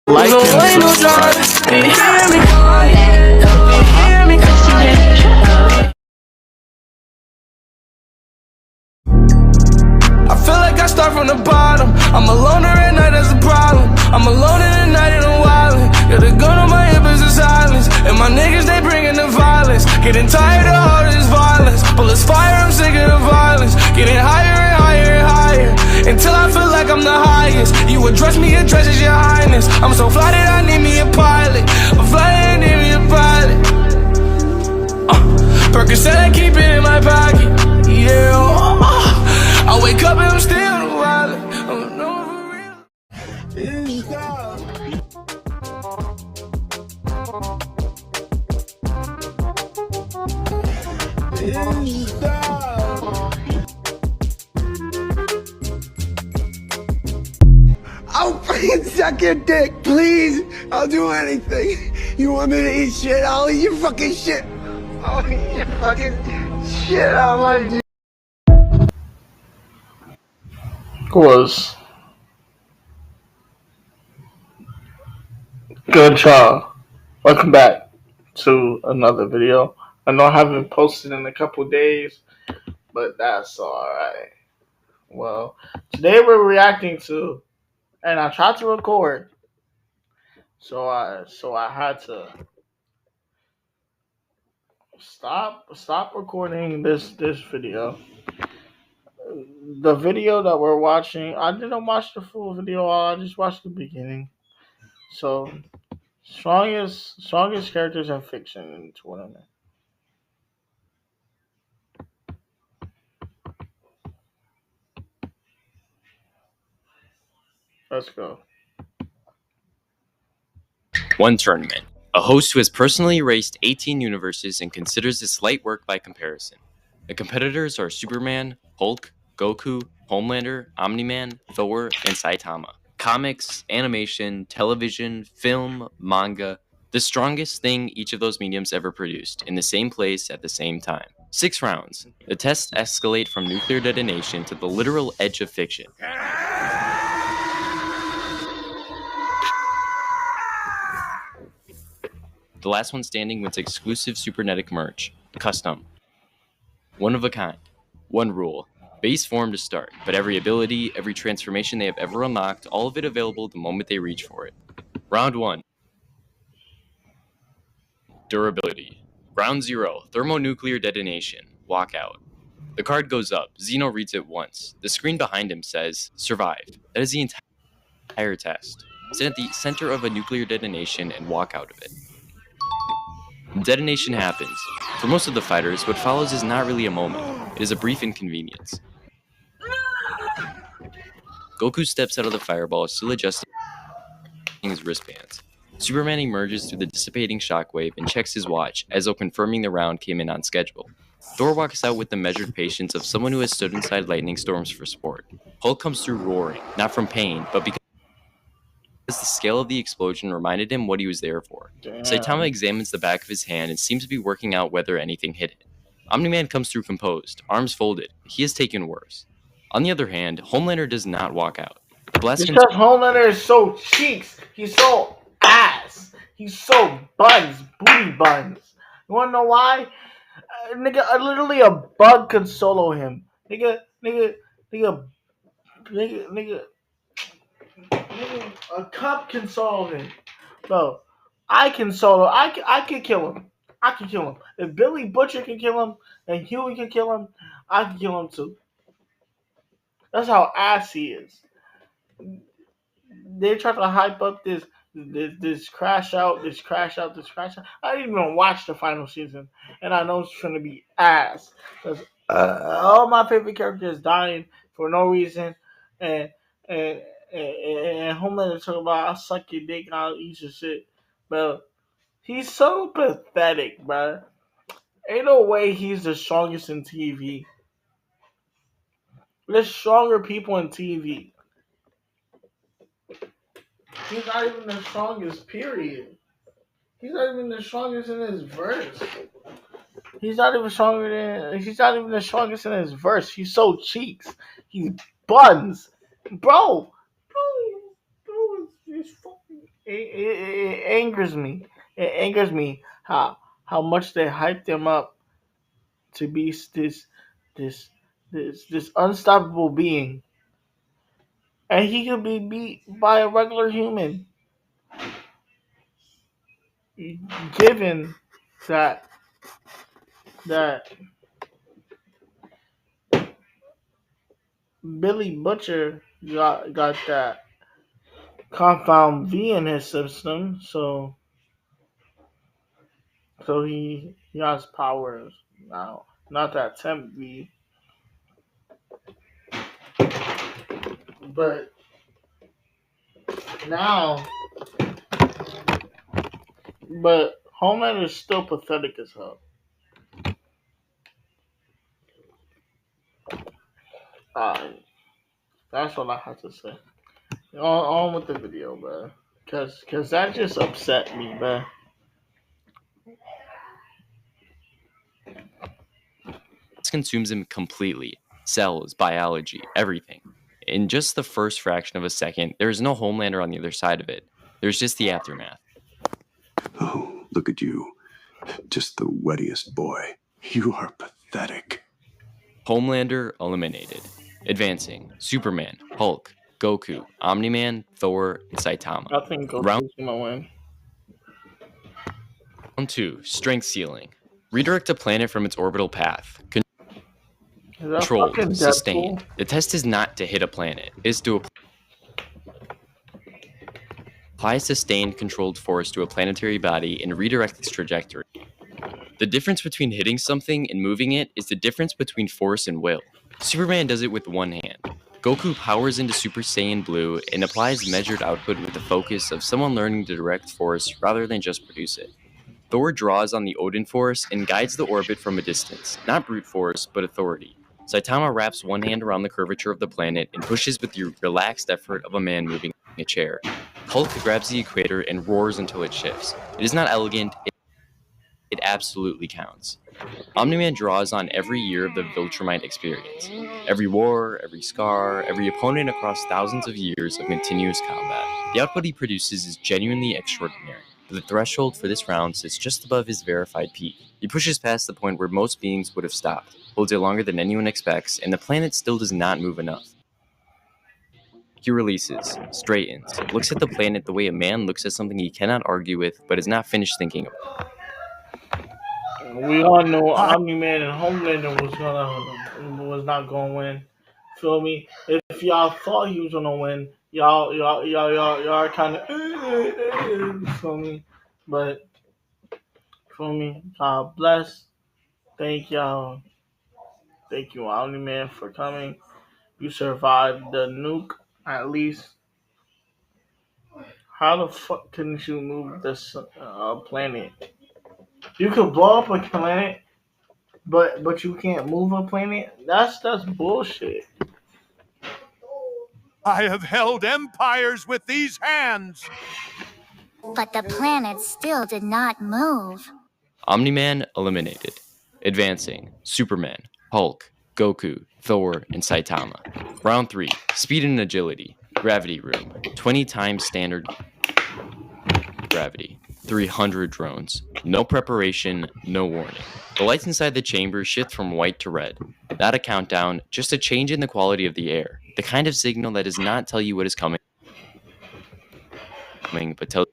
Like and I feel like I start from the bottom. I'm a loner at night, that's a problem. I'm alone in the night and I'm wildin'. Got a gun on my hip, it's a silence. And my niggas, they bringin' the violence. Getting tired of all this violence. Bullets fire, I'm sick of the violence. Getting higher and higher and higher, until I feel like I'm the highest. You address me, addresses your highness. I'm so fly that I need me a pilot. I'm fly that I need me a pilot. Percocet, I keep it in my pocket. Yeah, I wake up and I'm still wildin'. I'm no for real. I'll fucking suck your dick, please. I'll do anything. You want me to eat shit? I'll eat your fucking shit. I'll eat your fucking shit. I want you. was good job. Welcome back to another video. I know I haven't posted in a couple days, but that's alright. Well, today we're reacting to, and I tried to record, so I had to stop recording this video. The video that we're watching, I didn't watch the full video. I just watched the beginning. So strongest characters in fiction in tournament. Let's go. One tournament. A host who has personally erased 18 universes and considers this light work by comparison. The competitors are Superman, Hulk, Goku, Homelander, Omni-Man, Thor, and Saitama. Comics, animation, television, film, manga, the strongest thing each of those mediums ever produced, in the same place at the same time. 6 rounds. The tests escalate from nuclear detonation to the literal edge of fiction. The last one standing wins exclusive Supernetic merch. Custom. One of a kind. One rule. Base form to start, but every ability, every transformation they have ever unlocked, all of it available the moment they reach for it. Round 1. Durability. Round 0. Thermonuclear detonation. Walkout. The card goes up. Zeno reads it once. The screen behind him says, survived. That is the entire test. Stand at the center of a nuclear detonation and walk out of it. Detonation happens. For most of the fighters, what follows is not really a moment. It is a brief inconvenience. Goku steps out of the fireball, still adjusting his wristbands. Superman emerges through the dissipating shockwave and checks his watch, as though confirming the round came in on schedule. Thor walks out with the measured patience of someone who has stood inside lightning storms for sport. Hulk comes through roaring, not from pain, but because the scale of the explosion reminded him what he was there for. Saitama examines the back of his hand and seems to be working out whether anything hit it. Omni-Man comes through composed, arms folded. He has taken worse. On the other hand, Homelander does not walk out. The blast Because Homelander is so cheeks. He's so ass. He's so buns. Booty buns. You wanna know why? Literally a bug can solo him. Nigga, a cup can solo him. Bro, I can solo. I can kill him. I can kill him. If Billy Butcher can kill him and Huey can kill him, I can kill him too. That's how ass he is. They try to hype up this crash out. I didn't even watch the final season, and I know it's going to be ass because all my favorite characters dying for no reason, and Homelander talking about I'll suck your dick, I'll eat your shit, but he's so pathetic, bro. Ain't no way he's the strongest in TV. There's stronger people in TV. He's not even the strongest, period. He's not even the strongest in his verse. He's not even the strongest in his verse. He's so cheeks. He's buns. Bro, it's fucking it angers me. It angers me how much they hyped him up to be this this unstoppable being, and he could be beat by a regular human, given that that Billy Butcher got that Confound V in his system, so he has powers now. Not that Temp V, but now, but Homelander is still pathetic as hell. That's all I have to say. On with the video, bro. Cause that just upset me, bro. Consumes him completely. Cells, biology, everything. In just the first fraction of a second, there is no Homelander on the other side of it. There's just the aftermath. Oh, look at you. Just the wettiest boy. You are pathetic. Homelander eliminated. Advancing. Superman, Hulk, Goku, Omni-Man, Thor, and Saitama. I think Goku's gonna win. Round 2. Strength ceiling. Redirect a planet from its orbital path. Control, sustain. The test is not to hit a planet. It is to apply sustained controlled force to a planetary body and redirect its trajectory. The difference between hitting something and moving it is the difference between force and will. Superman does it with one hand. Goku powers into Super Saiyan Blue and applies measured output with the focus of someone learning to direct force rather than just produce it. Thor draws on the Odin Force and guides the orbit from a distance, not brute force, but authority. Saitama wraps one hand around the curvature of the planet and pushes with the relaxed effort of a man moving a chair. Hulk grabs the equator and roars until it shifts. It is not elegant, it absolutely counts. Omni-Man draws on every year of the Viltrumite experience. Every war, every scar, every opponent across thousands of years of continuous combat. The output he produces is genuinely extraordinary. But the threshold for this round sits just above his verified peak. He pushes past the point where most beings would have stopped, holds it longer than anyone expects, and the planet still does not move enough. He releases, straightens, looks at the planet the way a man looks at something he cannot argue with but is not finished thinking about. We all know Omni-Man and Homelander was not gonna win. Feel me? If y'all thought he was gonna win, y'all are kind of feel me. But feel me. God bless. Thank y'all. Thank you, Omni-Man, for coming. You survived the nuke, at least. How the fuck couldn't you move this planet? You could blow up a planet, but you can't move a planet? That's bullshit. I have held empires with these hands. But the planet still did not move. Omni-Man eliminated. Advancing. Superman, Hulk, Goku, Thor, and Saitama. Round 3. Speed and agility. Gravity room. 20 times standard gravity. 300 drones. No preparation, no warning. The lights inside the chamber shift from white to red. Not a countdown, just a change in the quality of the air. The kind of signal that does not tell you what is coming, but tells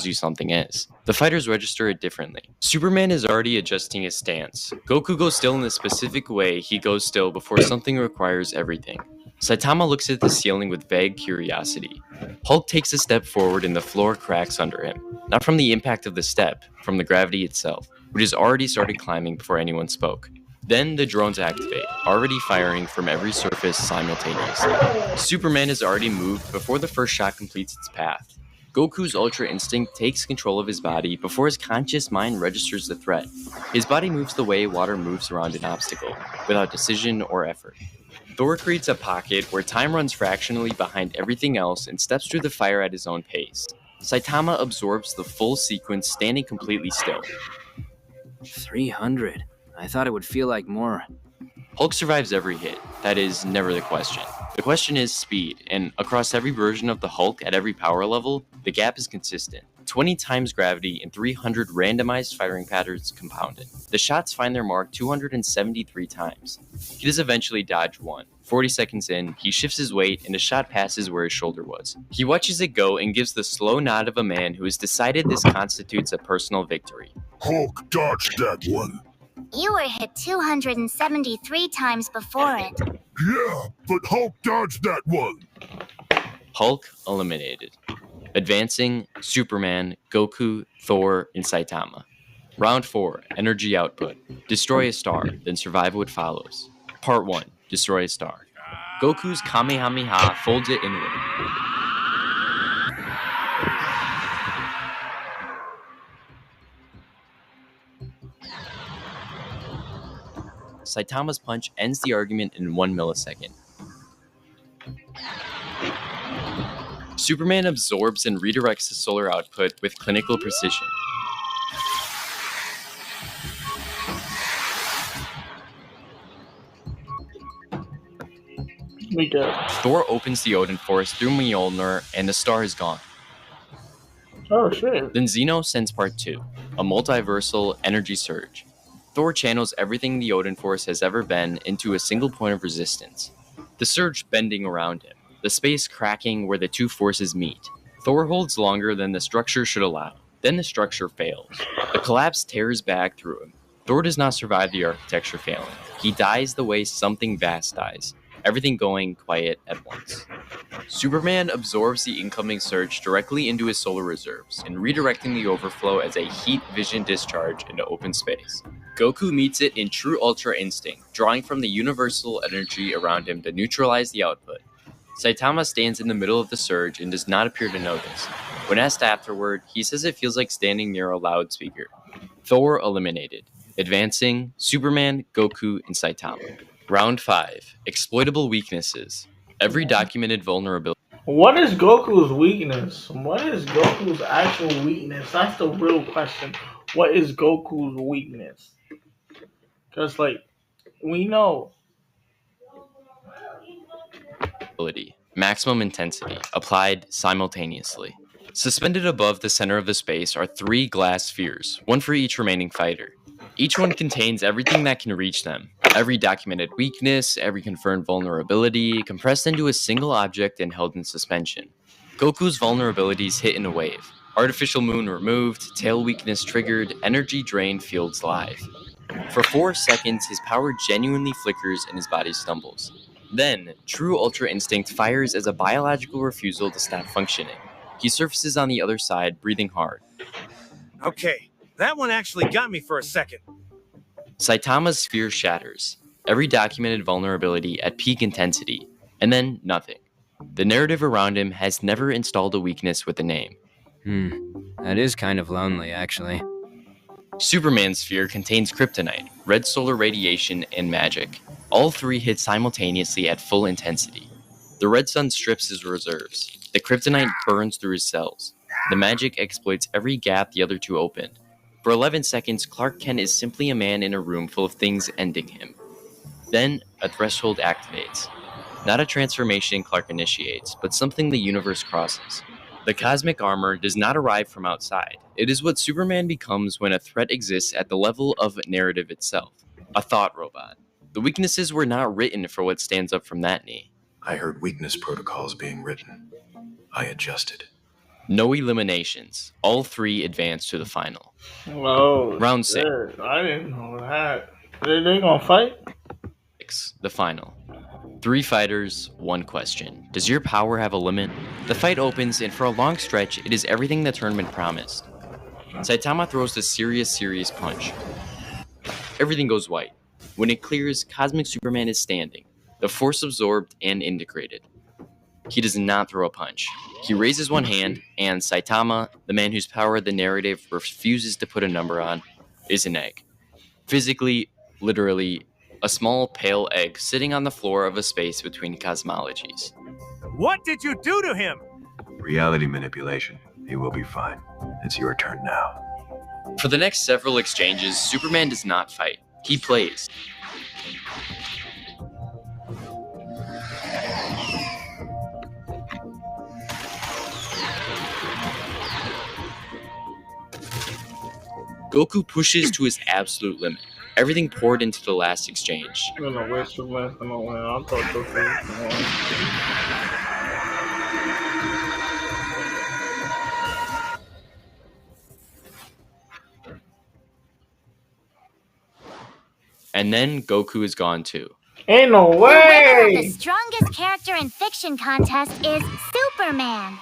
you something is. The fighters register it differently. Superman is already adjusting his stance. Goku goes still in the specific way he goes still before something requires everything. Saitama looks at the ceiling with vague curiosity. Hulk takes a step forward and the floor cracks under him. Not from the impact of the step, from the gravity itself, which has already started climbing before anyone spoke. Then the drones activate, already firing from every surface simultaneously. Superman has already moved before the first shot completes its path. Goku's Ultra Instinct takes control of his body before his conscious mind registers the threat. His body moves the way water moves around an obstacle, without decision or effort. Thor creates a pocket where time runs fractionally behind everything else and steps through the fire at his own pace. Saitama absorbs the full sequence standing completely still. 300? I thought it would feel like more. Hulk survives every hit. That is never the question. The question is speed, and across every version of the Hulk at every power level, the gap is consistent. 20 times gravity and 300 randomized firing patterns compounded. The shots find their mark 273 times. He does eventually dodge one. 40 seconds in, he shifts his weight and a shot passes where his shoulder was. He watches it go and gives the slow nod of a man who has decided this constitutes a personal victory. Hulk dodged that one. You were hit 273 times before it. Yeah, but Hulk dodged that one. Hulk eliminated. Advancing, Superman, Goku, Thor, and Saitama. Round 4, Energy Output. Destroy a star, then survive what follows. Part 1, Destroy a star. Goku's Kamehameha folds it inward. Saitama's punch ends the argument in 1 millisecond. Superman absorbs and redirects the solar output with clinical precision. We good. Thor opens the Odin Force through Mjolnir, and the star is gone. Oh shit. Then Zeno sends Part 2, a multiversal energy surge. Thor channels everything the Odin Force has ever been into a single point of resistance. The surge bending around him, the space cracking where the two forces meet. Thor holds longer than the structure should allow. Then the structure fails. The collapse tears back through him. Thor does not survive the architecture failing. He dies the way something vast dies. Everything going quiet at once. Superman absorbs the incoming surge directly into his solar reserves and redirecting the overflow as a heat vision discharge into open space. Goku meets it in true Ultra Instinct, drawing from the universal energy around him to neutralize the output. Saitama stands in the middle of the surge and does not appear to notice. When asked afterward, he says it feels like standing near a loudspeaker. Thor eliminated. Advancing, Superman, Goku, and Saitama. Round 5. Exploitable weaknesses. Every documented vulnerability. What is Goku's weakness? What is Goku's actual weakness? That's the real question. What is Goku's weakness? Because, like, we know. Maximum intensity, applied simultaneously. Suspended above the center of the space are 3 glass spheres, one for each remaining fighter. Each one contains everything that can reach them. Every documented weakness, every confirmed vulnerability, compressed into a single object and held in suspension. Goku's vulnerabilities hit in a wave. Artificial moon removed, tail weakness triggered, energy drained, fields live. For 4 seconds, his power genuinely flickers and his body stumbles. Then, true Ultra Instinct fires as a biological refusal to stop functioning. He surfaces on the other side, breathing hard. Okay, that one actually got me for a second. Saitama's sphere shatters, every documented vulnerability at peak intensity, and then nothing. The narrative around him has never installed a weakness with a name. That is kind of lonely, actually. Superman's sphere contains kryptonite, red solar radiation, and magic. All 3 hit simultaneously at full intensity. The red sun strips his reserves. The kryptonite burns through his cells. The magic exploits every gap the other 2 opened. For 11 seconds, Clark Kent is simply a man in a room full of things ending him. Then, a threshold activates. Not a transformation Clark initiates, but something the universe crosses. The cosmic armor does not arrive from outside. It is what Superman becomes when a threat exists at the level of narrative itself. A thought robot. The weaknesses were not written for what stands up from that knee. I heard weakness protocols being written. I adjusted. No eliminations. All 3 advance to the final. Oh, Round 6. shit. I didn't know that. They gonna fight? The final. 3 fighters, 1 question. Does your power have a limit? The fight opens, and for a long stretch, it is everything the tournament promised. Saitama throws a serious punch. Everything goes white. When it clears, Cosmic Superman is standing, the force absorbed and integrated. He does not throw a punch. He raises one hand, and Saitama, the man whose power the narrative refuses to put a number on, is an egg. Physically, literally, a small pale egg sitting on the floor of a space between cosmologies. What did you do to him? Reality manipulation. He will be fine. It's your turn now. For the next several exchanges, Superman does not fight. He plays. Goku pushes to his absolute limit. Everything poured into the last exchange. I don't know where Superman's gonna win. I thought Goku was gonna win. And then Goku is gone too. Ain't no The winner of the way! strongest character in fiction contest is Superman.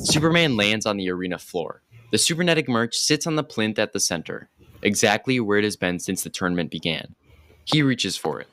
Superman lands on the arena floor. The cybernetic merch sits on the plinth at the center, exactly where it has been since the tournament began. He reaches for it.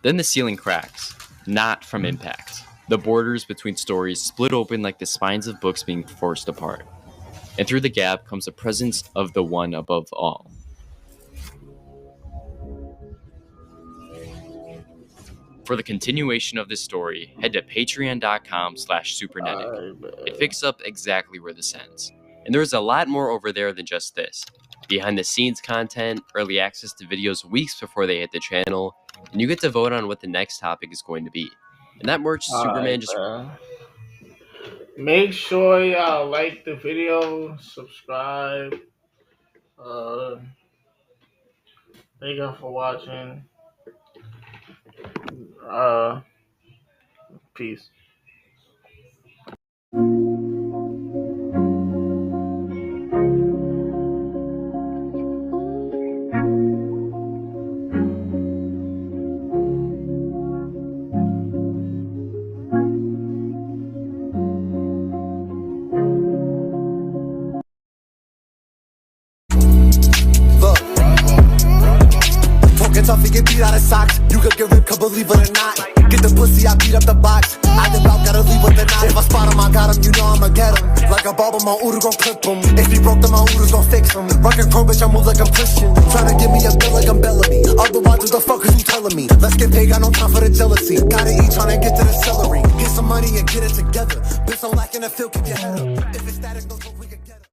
Then the ceiling cracks, not from impact. The borders between stories split open like the spines of books being forced apart. And through the gap comes the presence of the one above all. For the continuation of this story, head to patreon.com/supernetic. It picks up exactly where this ends. And there's a lot more over there than just this. Behind the scenes content, early access to videos weeks before they hit the channel, and you get to vote on what the next topic is going to be. And that merch, Superman just... Make sure y'all like the video, subscribe. Thank y'all for watching. Peace. Tough to get beat out of socks. You could get ripped, believe it or not. Get the pussy, I beat up the box. I live out, gotta leave with the knot. If I spot him, I got him, you know I'ma get him. Like a ball, my Udo gon' clip him. If he broke, then my Udo's gon' fix him. Rockin' chrome, bitch, I move like I'm Christian. Tryna give me a bill like I'm Bellamy. Otherwise, what the fuck is you telling me? Let's get paid, got no time for the jealousy. Gotta eat, tryna get to the celery. Get some money and get it together. Bitch, I'm lacking the field, keep your head up. If it's static, no